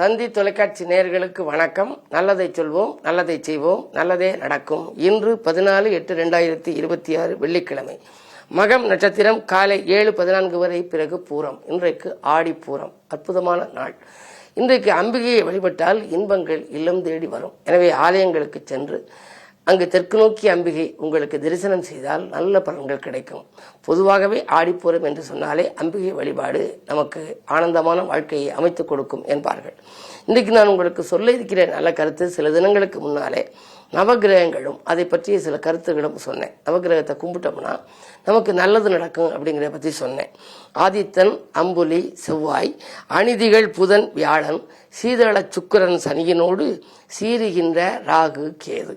தந்தி தொலைக்காட்சி நேயர்களுக்கு வணக்கம். நல்லதை சொல்வோம், நல்லதை செய்வோம், நல்லதே நடக்கும். இன்று 14/8/2026 வெள்ளிக்கிழமை. மகம் நட்சத்திரம் காலை 7:14 வரை, பிறகு பூரம். இன்றைக்கு ஆடி பூரம், அற்புதமான நாள். இன்றைக்கு அம்பிகையை வழிபட்டால் இன்பங்கள் இல்லம் தேடி வரும். எனவே ஆலயங்களுக்கு சென்று அங்கு தெற்கு நோக்கி அம்பிகை உங்களுக்கு தரிசனம் செய்தால் நல்ல பலன்கள் கிடைக்கும். பொதுவாகவே ஆடிப்பூரம் என்று சொன்னாலே அம்பிகை வழிபாடு நமக்கு ஆனந்தமான வாழ்க்கையை அமைத்துக் கொடுக்கும் என்பார்கள். இன்றைக்கு நான் உங்களுக்கு சொல்ல இருக்கிற நல்ல கருத்து, சில தினங்களுக்கு முன்னாலே நவகிரகங்களும் அதை பற்றிய சில கருத்துகளும் சொன்னேன். நவகிரகத்தை கும்பிட்டோம்னா நமக்கு நல்லது நடக்கும் அப்படிங்கிறத பற்றி சொன்னேன். ஆதித்தன், அம்புலி, செவ்வாய், அநீதிகள் புதன், வியாழன், சீதள சுக்கிரன் சனியினோடு சீறுகின்ற ராகு, கேது,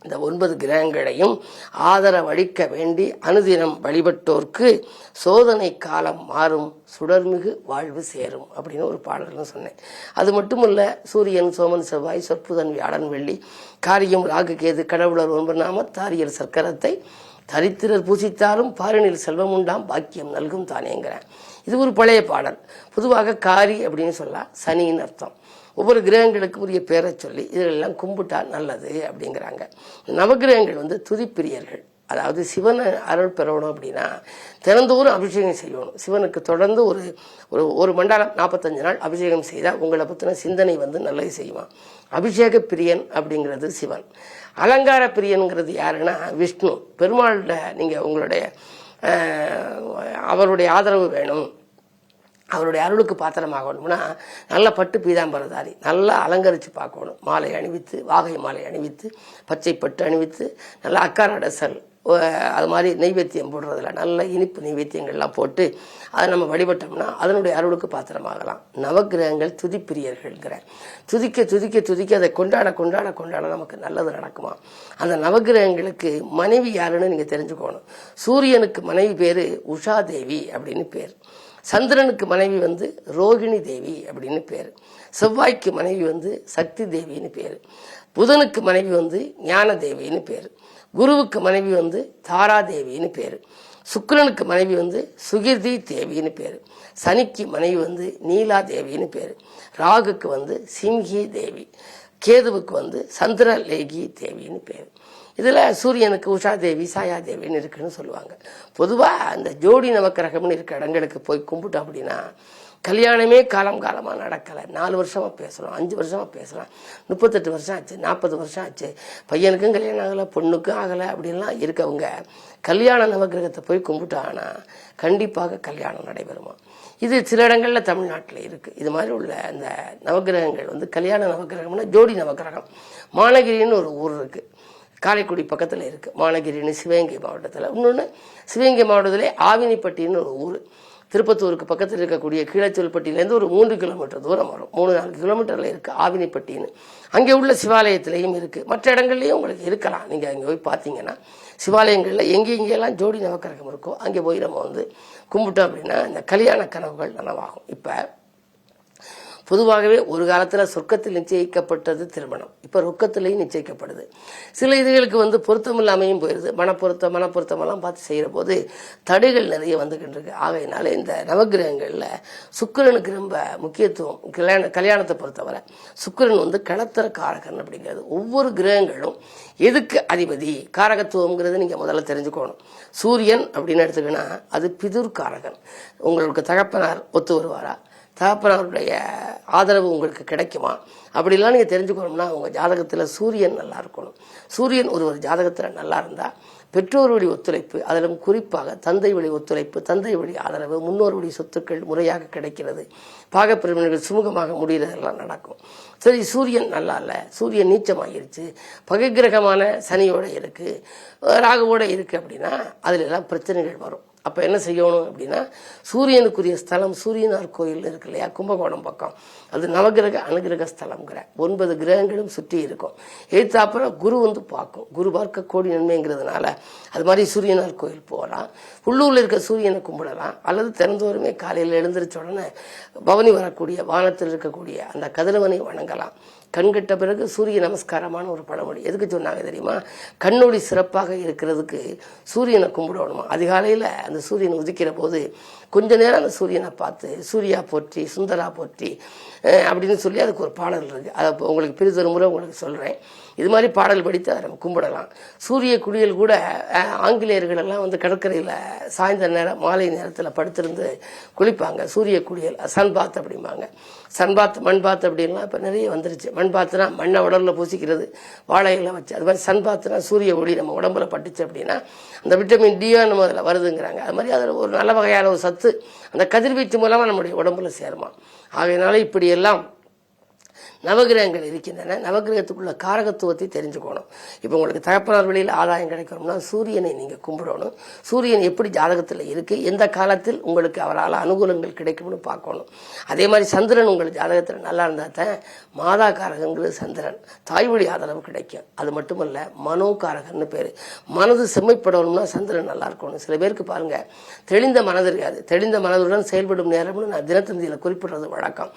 இந்த 9 கிரகங்களையும் ஆதரவளிக்க வேண்டி அனுதினம் வழிபட்டோர்க்கு சோதனை காலம் மாறும், சுடர்மிகு வாழ்வு சேரும் அப்படின்னு ஒரு பாடல்னு சொன்னேன். அது மட்டுமல்ல, சூரியன், சோமன், செவ்வாய், சொற்புதன், வியாழன், வெள்ளி, காரியம், ராகு, கேது, கடவுளர் 9 நாம தாரியர் சர்க்கரத்தை தரித்திரர் பூசித்தாரும் பாரினில் செல்வம் உண்டாம் பாக்கியம் நல்கும் தானேங்கிறேன். இது ஒரு பழைய பாடல். பொதுவாக காரி அப்படின்னு சொல்ல சனின்னு அர்த்தம். ஒவ்வொரு கிரகங்களுக்கும் உரிய பேரை சொல்லி இதெல்லாம் கும்பிட்டா நல்லது அப்படிங்கிறாங்க. நவகிரகங்கள் துதிப்பிரியர்கள். அதாவது சிவனை அருள் பெறணும் அப்படின்னா தினந்தோறும் அபிஷேகம் செய்யணும். சிவனுக்கு தொடர்ந்து ஒரு மண்டலம் 45 நாள் அபிஷேகம் செய்தால் உங்களை பற்றின சிந்தனை நல்லது செய்வான். அபிஷேக பிரியன் அப்படிங்கிறது சிவன். அலங்கார பிரியன்கிறது யாருன்னா விஷ்ணு. பெருமாள்கிட்ட நீங்கள் உங்களுடைய அவருடைய ஆதரவு வேணும், அவருடைய அருளுக்கு பாத்திரமாகணும்னா நல்ல பட்டு பீதாம்பரதாரி, நல்லா அலங்கரித்து பார்க்கணும். மாலை அணிவித்து, வாகை மாலை அணிவித்து, பச்சை பட்டு அணிவித்து, நல்லா அக்காரடசல் அது மாதிரி நெய்வேத்தியம் போடுறதுல நல்ல இனிப்பு நெய்வேத்தியங்கள்லாம் போட்டு அதை நம்ம வழிபட்டோம்னா அதனுடைய அருளுக்கு பாத்திரமாகலாம். நவகிரகங்கள் துதிப்பிரியர்கள்ங்கிற துதிக்க துதிக்க துதிக்க அதை கொண்டாட கொண்டாட கொண்டாட நமக்கு நல்லது நடக்குமா. அந்த நவகிரகங்களுக்கு மனைவி யாருன்னு நீங்கள் தெரிஞ்சுக்கணும். சூரியனுக்கு மனைவி பேர் உஷா தேவி அப்படின்னு பேர். சந்திரனுக்கு மனைவி ரோகிணி தேவி அப்படின்னு பேர். செவ்வாய்க்கு மனைவி சக்தி தேவின்னு பேர். புதனுக்கு மனைவி ஞான தேவின்னு பேர். குருவுக்கு மனைவி தாரா தேவின்னு பேர். சுக்கிரனுக்கு மனைவி சுகிர்தி தேவின்னு பேர். சனிக்கு மனைவி நீலா தேவின்னு பேர். ராகுக்கு சிம்ஹி தேவி. கேதுவுக்கு சந்திரலேகி தேவின்னு பேர். இதில் சூரியனுக்கு உஷா தேவி, சாயா தேவின்னு இருக்குன்னு சொல்லுவாங்க. பொதுவாக அந்த ஜோடி நவக்கிரகம்னு இருக்க இடங்களுக்கு போய் கும்பிட்டோம் அப்படின்னா கல்யாணமே காலமாக நடக்கலை. 4 வருஷமாக பேசலாம், 5 வருஷமாக பேசலாம், 38 வருஷம் ஆச்சு, 40 வருஷம் ஆச்சு, பையனுக்கும் கல்யாணம் ஆகலை, பொண்ணுக்கும் ஆகலை அப்படின்லாம் இருக்கவங்க கல்யாண நவகிரகத்தை போய் கும்பிட்டாங்கன்னா கண்டிப்பாக கல்யாணம் நடைபெறுமா. இது சில இடங்களில் தமிழ்நாட்டில் இருக்குது. இது மாதிரி உள்ள அந்த நவகிரகங்கள் கல்யாண நவகிரகம்னா ஜோடி நவகிரகம். மானகிரின்னு ஒரு ஊர் இருக்குது, காரைக்குடி பக்கத்தில் இருக்குது. மானகிரின்னு சிவகங்கை மாவட்டத்தில். இன்னொன்று சிவகங்கை மாவட்டத்திலே ஆவினிப்பட்டின்னு ஒரு ஊர். திருப்பத்தூருக்கு பக்கத்தில் இருக்கக்கூடிய கீழச்சொல்பட்டியிலேருந்து ஒரு 3 கிலோமீட்டர் தூரம் வரும். 3-4 கிலோமீட்டரில் இருக்குது ஆவினிப்பட்டின்னு. அங்கே உள்ள சிவாலயத்திலையும் இருக்குது. மற்ற இடங்கள்லையும் உங்களுக்கு இருக்கலாம். நீங்கள் அங்கே போய் பார்த்தீங்கன்னா சிவாலயங்களில் எங்கெங்கெல்லாம் ஜோடி நவக்கிரகம் இருக்கோ அங்கே போய் நம்ம கும்பிட்டோம் அப்படின்னா இந்த கல்யாண கனவுகள் நனவாகும். இப்போ பொதுவாகவே ஒரு காலத்தில் சொர்க்கத்தில் நிச்சயிக்கப்பட்டது திருமணம், இப்போ ரொக்கத்திலையும் நிச்சயிக்கப்படுது. சில இதுகளுக்கு பொருத்தமில்லாமையும் போயிடுது. மனப்பொருத்தமெல்லாம் பார்த்து செய்கிற போது தடைகள் நிறைய வந்துக்கிட்டு இருக்கு. ஆகையினால இந்த நவகிரகங்களில் சுக்கிரனுக்கு ரொம்ப முக்கியத்துவம். கல்யாணத்தை பொறுத்தவரை சுக்கிரன் களத்திர காரகன் அப்படிங்கிறது. ஒவ்வொரு கிரகங்களும் எதுக்கு அதிபதி, காரகத்துவங்கிறது நீங்கள் முதல்ல தெரிஞ்சுக்கணும். சூரியன் அப்படின்னு எடுத்துக்கினா அது பிதுர் காரகன். உங்களுக்கு தகப்பனார் ஒத்து வருவாரா, தகப்பனாருடைய ஆதரவு உங்களுக்கு கிடைக்குமா அப்படிலாம் நீங்கள் தெரிஞ்சுக்கணும்னா உங்கள் ஜாதகத்தில் சூரியன் நல்லா இருக்கணும். சூரியன் ஒரு ஜாதகத்தில் நல்லா இருந்தால் பெற்றோர் வழி ஒத்துழைப்பு, அதிலும் குறிப்பாக தந்தை வழி ஒத்துழைப்பு, தந்தை வழி ஆதரவு, முன்னோர் வழி சொத்துக்கள் முறையாக கிடைக்கிறது, பாகப்பிரிவினர்கள் சுமூகமாக முடிகிறதெல்லாம் நடக்கும். சரி, சூரியன் நல்லா இல்லை, சூரியன் நீச்சமாகிருச்சு, பகை கிரகமான சனியோடு இருக்குது, ராகுவோடு இருக்குது அப்படின்னா அதில் எல்லாம் பிரச்சனைகள் வரும். அப்போ என்ன செய்யணும் அப்படின்னா சூரியனுக்குரிய ஸ்தலம் சூரியனார் கோயில் இருக்கு இல்லையா, கும்பகோணம் பக்கம், அது நவகிரக அனுகிரக ஸ்தலம்ங்கிற 9 கிரகங்களும் சுற்றி இருக்கும். எழுத்தாப்புறம் குரு பார்க்கும். குரு பார்க்க கோடி நன்மைங்கிறதுனால அது மாதிரி சூரியனார் கோயில் போகலாம். உள்ளூரில் இருக்க சூரியனை கும்பிடலாம். அல்லது தினந்தோறுமே காலையில் எழுந்திரிச்ச உடனே பவனி வரக்கூடிய வானத்தில் இருக்கக்கூடிய அந்த கதிரவனை வணங்கலாம். கண்கட்ட பிறகு சூரிய நமஸ்காரமான ஒரு பழமொழி. எதுக்கு சொன்னாங்க தெரியுமா? கண்ணொளி சிறப்பாக இருக்கிறதுக்கு சூரியனை கும்பிடணுமா. அதிகாலையில் அந்த சூரியன் உதிக்கிற போது கொஞ்ச நேரம் அந்த சூரியனை பார்த்து சூர்யா போற்றி சுந்தரா போற்றி அப்படின்னு சொல்லி அதுக்கு ஒரு பாடல் இருக்குது. அதை உங்களுக்கு பிரிதொரு முறை உங்களுக்கு சொல்கிறேன். இது மாதிரி பாடல் படித்து அதை நம்ம கும்பிடலாம். சூரிய குளியல் கூட ஆங்கிலேயர்கள் எல்லாம் வந்து கடற்கரையில் சாய்ந்த நேரம் மாலை நேரத்தில் படுத்திருந்து குளிப்பாங்க. சூரிய குளியல் சன்பாத் அப்படிம்பாங்க. சன்பாத் மண்பாத் அப்படின்லாம் இப்போ நிறைய வந்துருச்சு. மண்பாத்துனா மண்ணை உடம்புல பூசிக்கிறது வாழையெல்லாம் வச்சு. அது மாதிரி சன்பாத்துனா சூரிய ஒளி நம்ம உடம்புல பட்டுச்சு அப்படின்னா அந்த விட்டமின் டியோ நம்ம அதில் வருதுங்கிறாங்க. அது மாதிரி அதில் ஒரு நல்ல வகையான ஒரு சத்து அந்த கதிர்வீச்சு மூலமாக நம்முடைய உடம்புல சேருமா. ஆகையினால இப்படியெல்லாம் நவகிரகங்கள் இருக்கின்றன. நவகிரகத்துக்குள்ள காரகத்துவத்தை தெரிஞ்சுக்கணும். இப்போ உங்களுக்கு தகப்பனார் வழியில் ஆதாயம் கிடைக்கணும்னா சூரியனை நீங்கள் கும்பிடணும். சூரியன் எப்படி ஜாதகத்தில் இருக்கு, எந்த காலத்தில் உங்களுக்கு அவரால் அனுகூலங்கள் கிடைக்கும்னு பார்க்கணும். அதே மாதிரி சந்திரன் உங்கள் ஜாதகத்தில் நல்லா இருந்தால் தான் மாதா காரகங்கிறது சந்திரன் தாய்வழி ஆதரவு கிடைக்கும். அது மட்டுமல்ல மனோகாரகன்னு பேர். மனது செம்மைப்படணும்னா சந்திரன் நல்லா இருக்கணும். சில பேருக்கு பாருங்க தெளிந்த மனது இருக்காது. தெளிந்த மனதுடன் செயல்படும் நேரம்னு நான் தினத்தந்தியில் குறிப்பிடுறது வழக்கம்.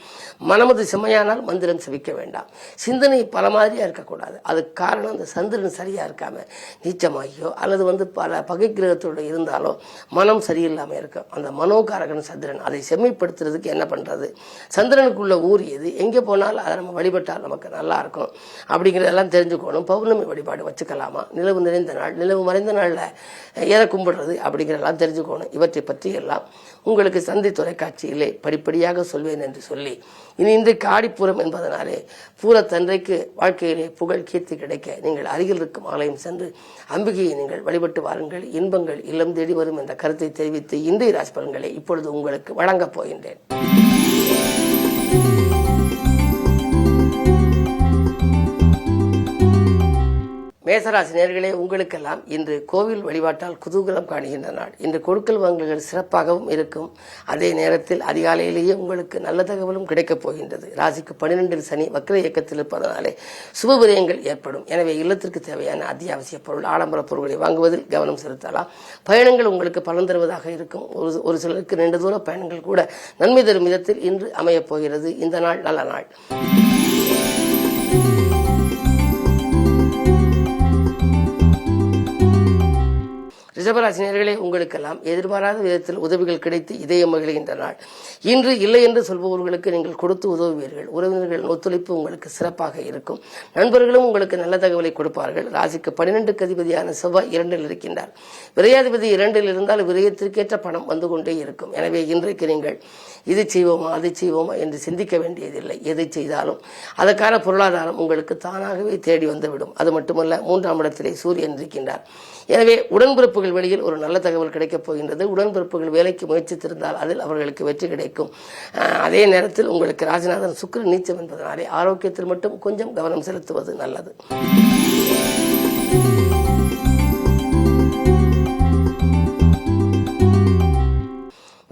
மனமது செம்மையானால் மந்திரம் விற்க வேண்டாம். சிந்தனை பல மாதிரியா இருக்கக்கூடாது. அதுக்கு காரணம் அந்த சந்திரன் சரியா இருக்காம நீச்சமாகியோ அல்லது வந்து பல பகை கிரகத்தோடு இருந்தாலோ மனம் சரியில்லாம இருக்கும். அந்த மனோகாரகன் சந்திரன். அதை செம்மைப்படுத்துறதுக்கு என்ன பண்றது? சந்திரனுக்குள்ள ஊர் எது, எங்கே போனாலும் அதை நம்ம வழிபட்டால் நமக்கு நல்லா இருக்கும் அப்படிங்கிறதெல்லாம் தெரிஞ்சுக்கணும். பௌர்ணமி வழிபாடு வச்சுக்கலாமா, நிலவு நிறைந்த நாள், நிலவு மறைந்த நாளில் எதை கும்பிடுறது அப்படிங்கிறதெல்லாம் தெரிஞ்சுக்கணும். இவற்றை பற்றி எல்லாம் உங்களுக்கு சந்தி தொலைக்காட்சியிலே படிப்படியாக சொல்வேன் என்று சொல்லி இனி இன்றைக்கு ஆடிப்பூரம் என்பதனாலே பூரத்தன்றைக்கு வாழ்க்கையிலே புகழ் கீர்த்தி கிடைக்க நீங்கள் அருகில் இருக்கும் ஆலயம் சென்று அம்பிகையை நீங்கள் வழிபட்டு வாருங்கள். இன்பங்கள் இல்லம் தேடி வரும் என்ற கருத்தை தெரிவித்து இன்றைய ராசி பலன்களை இப்பொழுது உங்களுக்கு வழங்கப் போகின்றேன். மேசராசி நேயர்களே, உங்களுக்கெல்லாம் இன்று கோவில் வழிபாட்டால் குதூகலம் காணுகின்ற நாள். இன்று கொடுக்கல் வாங்கல்கள் சிறப்பாகவும் இருக்கும். அதே நேரத்தில் அதிகாலையிலேயே உங்களுக்கு நல்ல தகவலும் கிடைக்கப் போகின்றது. ராசிக்கு 12 சனி வக்ர இயக்கத்தில் இருப்பதனாலே சுபவிரயங்கள் ஏற்படும். எனவே இல்லத்திற்கு தேவையான அத்தியாவசிய பொருள் ஆடம்பர பொருட்களை வாங்குவதில் கவனம் செலுத்தலாம். பயணங்கள் உங்களுக்கு பலன் தருவதாக இருக்கும். ஒரு சிலருக்கு நீண்ட தூர பயணங்கள் கூட நன்மை தரும் விதத்தில் இன்று அமையப் போகிறது. இந்த நாள் நல்ல நாள். ரிஷபராசினியர்களே, உங்களுக்கெல்லாம் எதிர்பாராத விதத்தில் உதவிகள் கிடைத்து இதயம் மகிழ்கின்ற நாள். இன்று இல்லை என்று சொல்பவர்களுக்கு நீங்கள் கொடுத்து உதவுவீர்கள். உறவினர்களின் ஒத்துழைப்பு உங்களுக்கு சிறப்பாக இருக்கும். நண்பர்களும் உங்களுக்கு நல்ல தகவலை கொடுப்பார்கள். ராசிக்கு 12க்கு அதிபதியான செவ்வாய் 2இல் இருக்கின்றார். விரையாதிபதி 2இல் இருந்தால் விரயத்திற்கேற்ற பணம் வந்து கொண்டே இருக்கும். எனவே இன்றைக்கு நீங்கள் இது செய்வோமா அதை செய்வோமா என்று சிந்திக்க வேண்டியதில்லை. எதை செய்தாலும் அதற்கான பொருளாதாரம் உங்களுக்கு தானாகவே தேடி வந்துவிடும். அது மட்டுமல்ல 3ஆம் இடத்திலே சூரியன் இருக்கின்றார். எனவே உடன்பிறப்புகள் வெளியில் ஒரு நல்ல தகவல் கிடைக்கப் போகின்றது. உடன்பிறப்புகள் வேலைக்கு முயற்சித்திருந்தால் அதில் அவர்களுக்கு வெற்றி கிடைக்கும். அதே நேரத்தில் உங்களுக்கு ராசிநாதன் சுக்கிரன் நீச்சம் என்பதனாலே ஆரோக்கியத்தில் மட்டும் கொஞ்சம் கவனம் செலுத்துவது நல்லது.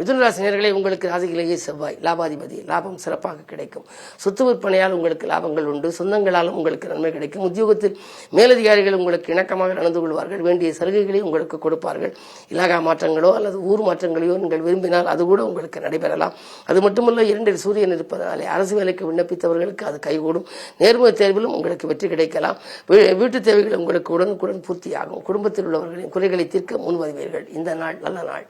மிதுனராசினியர்களே, உங்களுக்கு ராசியிலேயே செவ்வாய் லாபாதிபதி. லாபம் சிறப்பாக கிடைக்கும். சொத்து விற்பனையால் உங்களுக்கு லாபங்கள் உண்டு. சொந்தங்களாலும் உங்களுக்கு நன்மை கிடைக்கும். உத்தியோகத்தில் மேலதிகாரிகள் உங்களுக்கு இணக்கமாக நடந்து கொள்வார்கள். வேண்டிய சலுகைகளை உங்களுக்கு கொடுப்பார்கள். இலாகா மாற்றங்களோ அல்லது ஊர் மாற்றங்களையோ நீங்கள் விரும்பினால் அது கூட உங்களுக்கு நடைபெறலாம். அது மட்டுமல்ல 2இல் சூரியன் இருப்பதனாலே அரசு வேலைக்கு விண்ணப்பித்தவர்களுக்கு அது கைகூடும். நேர்முக தேர்விலும் உங்களுக்கு வெற்றி கிடைக்கலாம். வீட்டு தேவைகள் உங்களுக்கு உடனுக்குடன் பூர்த்தியாகும். குடும்பத்தில் உள்ளவர்களின் குறைகளை தீர்க்க முன்வருவீர்கள். இந்த நாள் நல்ல நாள்.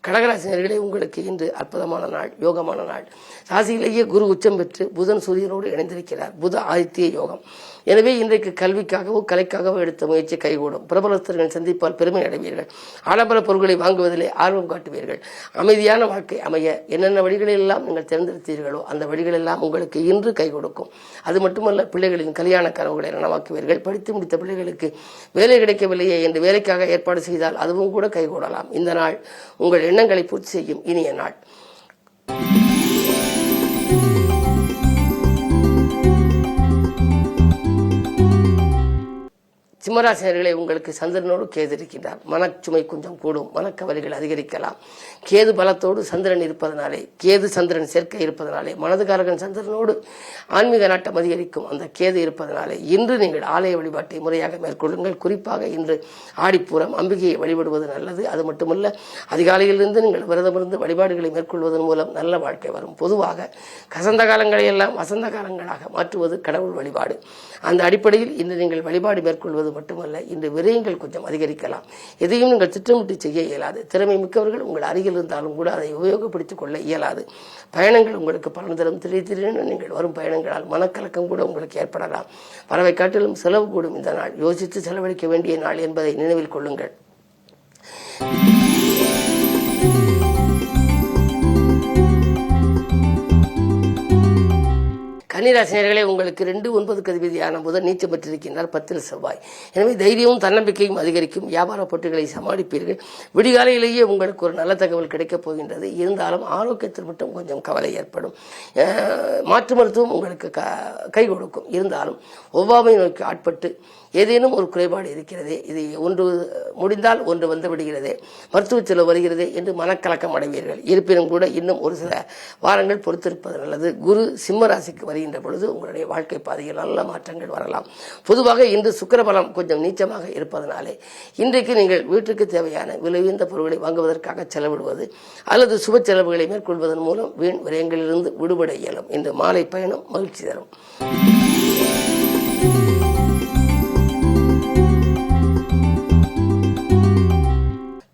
கடகராசினியர்களே, உங்களுக்கு இன்று அற்புதமான நாள், யோகமான நாள். ராசியிலேயே குரு உச்சம் பெற்று புதன் சூரியனோடு இணைந்திருக்கிறார். புத ஆதித்ய யோகம். எனவே இன்றைக்கு கல்விக்காகவோ கலைக்காகவோ எடுத்த முயற்சி கைகூடும். பிரபலஸ்தர்கள் சந்திப்பால் பெருமை அடைவீர்கள். ஆடம்பர பொருட்களை வாங்குவதிலே ஆர்வம் காட்டுவீர்கள். அமைதியான வாழ்க்கை அமைய என்னென்ன வழிகளெல்லாம் நீங்கள் தேர்ந்தெடுத்தீர்களோ அந்த வழிகளெல்லாம் உங்களுக்கு இன்று கை கொடுக்கும். அது மட்டுமல்ல, பிள்ளைகளின் கல்யாண கனவுகளை நனவாக்குவீர்கள். படித்து முடித்த பிள்ளைகளுக்கு வேலை கிடைக்கவில்லையே என்று வேலைக்காக ஏற்பாடு செய்தால் அதுவும் கூட கைகூடலாம். இந்த நாள் உங்கள் எண்ணங்களை பூர்த்தி செய்யும் இனிய நாள். சிம்மராசினர்களே, உங்களுக்கு சந்திரனோடு கேது இருக்கின்றார். மனச்சுமை கொஞ்சம் கூடும், மனக்கவலைகள் அதிகரிக்கலாம். கேது பலத்தோடு சந்திரன் இருப்பதனாலே, கேது சந்திரன் சேர்க்கை இருப்பதனாலே, மனதுகாரகன் சந்திரனோடு ஆன்மீக நாட்டம் அதிகரிக்கும். அந்த கேது இருப்பதனாலே இன்று நீங்கள் ஆலய வழிபாட்டை முறையாக மேற்கொள்ளுங்கள். குறிப்பாக இன்று ஆடிப்பூரம் அம்பிகையை வழிபடுவது நல்லது. அது மட்டுமல்ல, அதிகாலையிலிருந்து நீங்கள் விரதமிருந்து வழிபாடுகளை மேற்கொள்வதன் மூலம் நல்ல வாழ்க்கை வரும். பொதுவாக கசந்த காலங்களை எல்லாம் வசந்த காலங்களாக மாற்றுவது கடவுள் வழிபாடு. அந்த அடிப்படையில் இன்று நீங்கள் வழிபாடு மேற்கொள்வது மட்டுமல்ல, இன்று விரயங்கள் கொஞ்சம் அதிகரிக்கலாம். எதையும் நீங்கள் திட்டமிட்டு செய்ய இயலாது. திறமை மிக்கவர்கள் உங்கள் அருகில் இருந்தாலும் கூட அதை உபயோகப்படுத்திக் கொள்ள இயலாது. பயணங்கள் உங்களுக்கு பலன் தரும். திடீரென நீங்கள் வரும் பயணங்களால் மனக்கலக்கம் கூட உங்களுக்கு ஏற்படலாம். வரவை காட்டிலும் செலவு கூடும் இந்த நாள். யோசித்து செலவழிக்க வேண்டிய நாள் என்பதை நினைவில் கொள்ளுங்கள். கன்னிராசினியர்களே, உங்களுக்கு 2-9 அதிபதியான புதன் நீச்சம் பெற்றிருக்கின்றார். 10 செவ்வாய். எனவே தைரியமும் தன்னம்பிக்கையும் அதிகரிக்கும். வியாபார போட்டிகளை சமாளிப்பீர்கள். விடிகாலையிலேயே உங்களுக்கு ஒரு நல்ல தகவல் கிடைக்கப் போகின்றது. இருந்தாலும் ஆரோக்கியத்தில் மட்டும் கொஞ்சம் கவலை ஏற்படும். மாற்று மருத்துவம் உங்களுக்கு கை கொடுக்கும். இருந்தாலும் ஒவ்வாமை நோக்கி ஆட்பட்டு ஏதேனும் ஒரு குறைபாடு இருக்கிறதே, இது ஒன்று முடிந்தால் ஒன்று வந்து விடுகிறதே, மருத்துவ செலவு வருகிறதே என்று மனக்கலக்கம் அடைவீர்கள். இருப்பினும் கூட இன்னும் ஒரு சில வாரங்கள் பொறுத்திருப்பது நல்லது. குரு சிம்ம ராசிக்கு வருகின்ற பொழுது உங்களுடைய வாழ்க்கை பாதையில் நல்ல மாற்றங்கள் வரலாம். பொதுவாக இன்று சுக்கிரபலம் கொஞ்சம் நீச்சமாக இருப்பதனாலே இன்றைக்கு நீங்கள் வீட்டுக்கு தேவையான விலை உயர்ந்த பொருட்களை வாங்குவதற்காக செலவிடுவது அல்லது சுப செலவுகளை மேற்கொள்வதன் மூலம் வீண் விரயங்களிலிருந்து விடுபட இயலும். இன்று மாலை பயணம் மகிழ்ச்சி தரும்.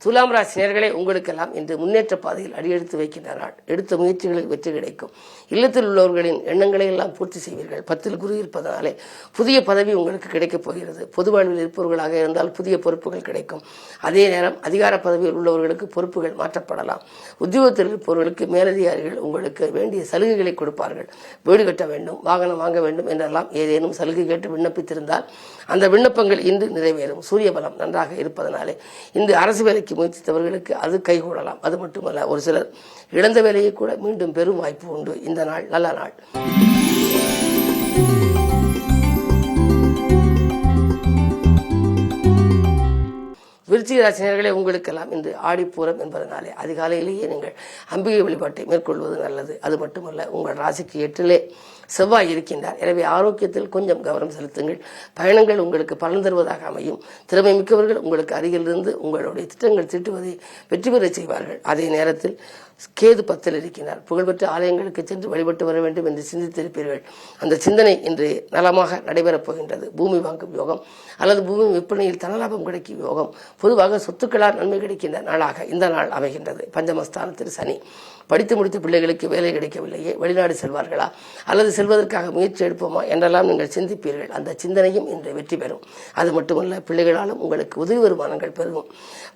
துலாம் ராசி நேயர்களே, உங்களுக்கெல்லாம் இன்று முன்னேற்ற பாதையில் அடியெடுத்து வைக்கின்ற நாள். எடுத்த முயற்சிகளில் வெற்றி கிடைக்கும். இல்லத்தில் உள்ளவர்களின் எண்ணங்களை எல்லாம் பூர்த்தி செய்வீர்கள். 10 குரு இருப்பதனாலே புதிய பதவி உங்களுக்கு கிடைக்கப் போகிறது. பொது வாழ்வில் இருப்பவர்களாக இருந்தால் புதிய பொறுப்புகள் கிடைக்கும். அதே நேரம் அதிகார பதவியில் உள்ளவர்களுக்கு பொறுப்புகள் மாற்றப்படலாம். உத்தியோகத்தில் இருப்பவர்களுக்கு மேலதிகாரிகள் உங்களுக்கு வேண்டிய சலுகைகளை கொடுப்பார்கள். வீடு கட்ட வேண்டும், வாகனம் வாங்க வேண்டும் என்றெல்லாம் ஏதேனும் சலுகை கேட்டு விண்ணப்பித்திருந்தால் அந்த விண்ணப்பங்கள் இன்று நிறைவேறும். சூரிய பலம் நன்றாக இருப்பதனாலே இன்று அரசு வேலைக்கு முயற்சித்தவர்களுக்கு அது கைகூடலாம். அது மட்டுமல்ல, ஒரு சிலர் இழந்த வேலையை கூட மீண்டும் பெரும் வாய்ப்பு உண்டு. இந்த நாள் நல்ல நாள். விருச்சிக ராசினியர்களே, உங்களுக்கெல்லாம் இன்று ஆடிப்பூரம் என்பதனாலே அதிகாலையிலேயே நீங்கள் அம்பிகை வழிபாட்டை மேற்கொள்வது நல்லது. அது மட்டுமல்ல, உங்கள் ராசிக்கு 8 செவ்வாய் இருக்கின்றார். எனவே ஆரோக்கியத்தில் கொஞ்சம் கவனம் செலுத்துங்கள். பயணங்கள் உங்களுக்கு பலன் தருவதாக அமையும். திறமை மிக்கவர்கள் உங்களுக்கு அருகிலிருந்து உங்களுடைய திட்டங்கள் தீட்டுவதை வெற்றி பெற செய்வார்கள். அதே நேரத்தில் கேது 10 இருக்கின்றார். புகழ்பெற்ற ஆலயங்களுக்கு சென்று வழிபட்டு வர வேண்டும் என்று சிந்தித்திருப்பீர்கள். அந்த சிந்தனை இன்று நலமாக நடைபெறப் போகின்றது. பூமி வாங்கும் யோகம் அல்லது பூமி விற்பனையில் தனலாபம் கிடைக்கும் யோகம், பொதுவாக சொத்துக்களால் நன்மை கிடைக்கின்ற நாளாக இந்த நாள் அமைகின்றது. பஞ்சமஸ்தானத்தில் சனி. படித்து முடித்த பிள்ளைகளுக்கு வேலை கிடைக்கவில்லையே, வெளிநாடு செல்வார்களா அல்லது செல்வதற்காக முயற்சி எடுப்போமா என்றெல்லாம் நீங்கள் சிந்திப்பீர்கள். அந்த சிந்தனையும் இன்று வெற்றி பெறும். அது மட்டுமல்ல, பிள்ளைகளாலும் உங்களுக்கு உதவி வருமானங்கள் பெருகும்.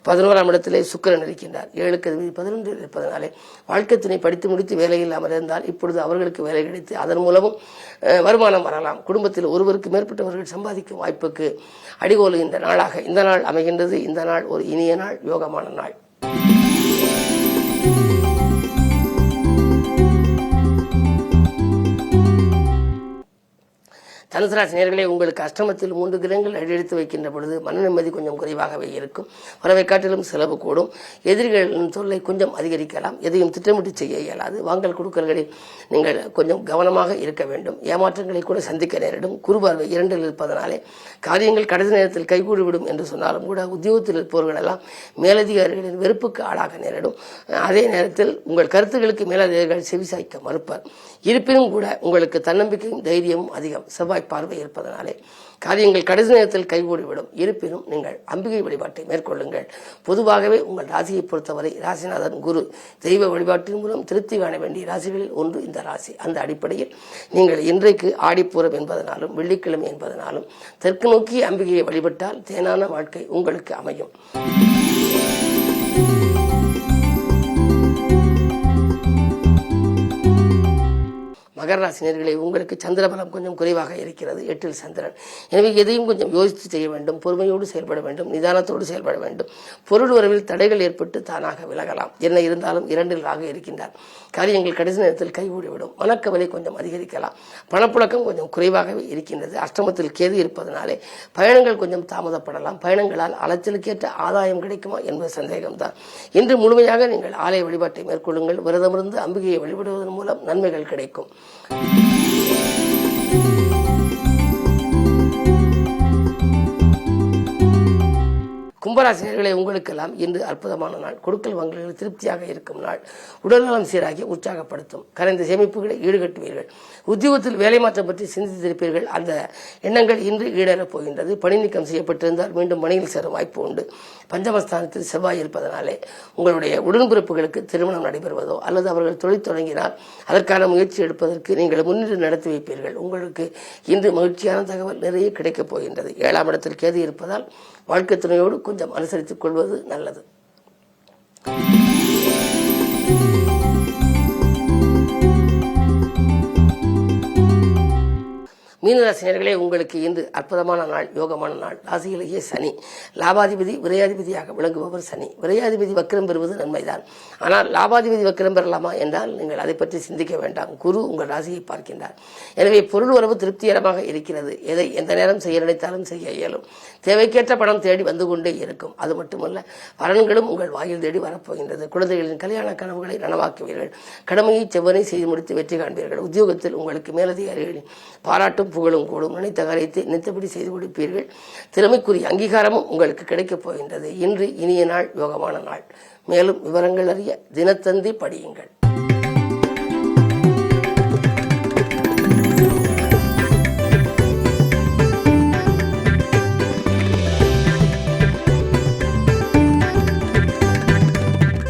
11ஆம் இடத்திலே சுக்கிரன் இருக்கின்றார். 7 அதிபதி 11 இருப்பதனாலே வாழ்க்கை துணை படித்து முடித்து வேலையில் அமர்ந்தால் இப்பொழுது அவர்களுக்கு வேலை கிடைத்து அதன் மூலமும் வருமானம் வரலாம். குடும்பத்தில் ஒருவருக்கு மேற்பட்டவர்கள் சம்பாதிக்கும் வாய்ப்புக்கு அடிகோலுகின்ற நாளாக இந்த நாள் அமைகின்றது. இந்த நாள் ஒரு இனிய நாள், யோகமான நாள். தனுசு ராசி நேயர்களே, உங்களுக்கு அஷ்டமத்தில் 3 கிரகங்கள் அடியெடுத்து வைக்கின்ற பொழுது மன நிம்மதி கொஞ்சம் குறைவாகவே இருக்கும். வரவை காட்டிலும் செலவு கூடும். எதிரிகளின் தொல்லை கொஞ்சம் அதிகரிக்கலாம். எதையும் திட்டமிட்டு செய்ய இயலாது. வாங்கல் கொடுக்கல்களில் நீங்கள் கொஞ்சம் கவனமாக இருக்க வேண்டும். ஏமாற்றங்களை கூட சந்திக்க நேரிடும். குருபார்வை 2 இருப்பதனாலே காரியங்கள் கடைசி நேரத்தில் கைகூடிவிடும் என்று சொன்னாலும் கூட உத்தியோகத்தில் இருப்பவர்கள் எல்லாம் மேலதிகாரிகளின் வெறுப்புக்கு ஆளாக நேரிடும். அதே நேரத்தில் உங்கள் கருத்துக்களுக்கு மேலதிகாரிகள் செவிசாய்க்க மறுப்பார். இருப்பினும் கூட உங்களுக்கு தன்னம்பிக்கையும் தைரியமும் அதிகம். செவ்வாய் பார்வை இருப்பதனாலே காரியங்கள் கடைசி நேரத்தில் கைகூடிவிடும். இருப்பினும் நீங்கள் அம்பிகை வழிபாட்டை மேற்கொள்ளுங்கள். பொதுவாகவே உங்கள் ராசியை பொறுத்தவரை ராசிநாதன் குரு. தெய்வ வழிபாட்டின் மூலம் திருப்தி காண வேண்டிய ராசிகளில் ஒன்று இந்த ராசி. அந்த அடிப்படையில் நீங்கள் இன்றைக்கு ஆடிப்பூரம் என்பதனாலும் வெள்ளிக்கிழமை என்பதனாலும் தெற்கு நோக்கி அம்பிகையை வழிபட்டால் தேனான வாழ்க்கை உங்களுக்கு அமையும். மகர ராசி நேயர்களே, உங்களுக்கு சந்திரபலம் கொஞ்சம் குறைவாக இருக்கிறது, 8ல் சந்திரன். எனவே எதையும் கொஞ்சம் யோசித்து செய்ய வேண்டும், பொறுமையோடு செயல்பட வேண்டும், நிதானத்தோடு செயல்பட வேண்டும். பொருள் உறவில் தடைகள் ஏற்பட்டு தானாக விலகலாம். என்ன இருந்தாலும் 2ல் ராகு இருக்கின்றார். காரியங்கள் கடைசி நேரத்தில் கைகூடிவிடும். மனக்கவலை கொஞ்சம் அதிகரிக்கலாம். பணப்புழக்கம் கொஞ்சம் குறைவாகவே இருக்கின்றது. அஷ்டமத்தில் கேது இருப்பதனாலே பயணங்கள் கொஞ்சம் தாமதப்படலாம். பயணங்களால் அலைச்சலுக்கேற்ற ஆதாயம் கிடைக்குமா என்பது சந்தேகம்தான். இன்று முழுமையாக நீங்கள் ஆலய வழிபாட்டை மேற்கொள்ளுங்கள். விரதமிருந்து அம்பிகையை வழிபடுவதன் மூலம் நன்மைகள் கிடைக்கும். கும்பராசினியர்களே, உங்களுக்கெல்லாம் இன்று அற்புதமான நாள். கொடுக்கல் வாங்கல்கள் திருப்தியாக இருக்கும் நாள். உடல்நலம் சீராகி உற்சாகப்படுத்தும். கரைந்த சேமிப்புகளை ஈடுகட்டுவீர்கள். உத்தியோகத்தில் வேலை மாற்றம் பற்றி சிந்தித்திருப்பீர்கள். அந்த எண்ணங்கள் இன்று ஈடேறப் போகின்றது. பணி நீக்கம் செய்யப்பட்டிருந்தால் மீண்டும் பணியில் சேரும் வாய்ப்பு உண்டு. பஞ்சமஸ்தானத்தில் செவ்வாய் இருப்பதனாலே உங்களுடைய உடன்பிறப்புகளுக்கு திருமணம் நடைபெறுவதோ அல்லது அவர்கள் தொழில் தொடங்கினால் அதற்கான முயற்சி எடுப்பதற்கு நீங்கள் முன்னின்று நடத்தி வைப்பீர்கள். உங்களுக்கு இன்று மகிழ்ச்சியான தகவல் நிறைய கிடைக்கப் போகின்றது. 7ஆம் இடத்தில் கேது இருப்பதால் வாழ்க்கை துணையோடு கொஞ்சம் அனுசரித்துக் கொள்வது நல்லது. மீனராசினியர்களே, உங்களுக்கு இன்று அற்புதமான நாள், யோகமான நாள். ராசியிலேயே சனி. லாபாதிபதி விரையாதிபதியாக விளங்குபவர் சனி. விரையாதிபதி வக்கிரம் பெறுவது நன்மைதான். ஆனால் லாபாதிபதி வக்கிரம் பெறலாமா என்றால் நீங்கள் அதை பற்றி சிந்திக்க வேண்டாம். குரு உங்கள் ராசியை பார்க்கின்றார். எனவே பொருள் உறவு திருப்திகரமாக இருக்கிறது. எதை எந்த நேரம் செய்ய நினைத்தாலும் செய்ய இயலும். தேவைக்கேற்ற பணம் தேடி வந்து கொண்டே இருக்கும். அது மட்டுமல்ல, பலன்களும் உங்கள் வாயில் தேடி வரப்போகின்றது. குழந்தைகளின் கல்யாண கனவுகளை நனவாக்குவீர்கள். கடமையை செவ்வனை செய்து முடித்து வெற்றி காண்பீர்கள். உத்தியோகத்தில் உங்களுக்கு மேலதிகாரிகளின் பாராட்டும் புகழும் கூடும். நினைத்த காரியத்தை நினைத்தபடி செய்து கொடுப்பீர்கள். திறமைக்குரிய அங்கீகாரமும் உங்களுக்கு கிடைக்கப் போகின்றது. இன்று இனிய நாள், யோகமான நாள். மேலும் விவரங்கள் அறிய தினத்தந்தி படியுங்கள்.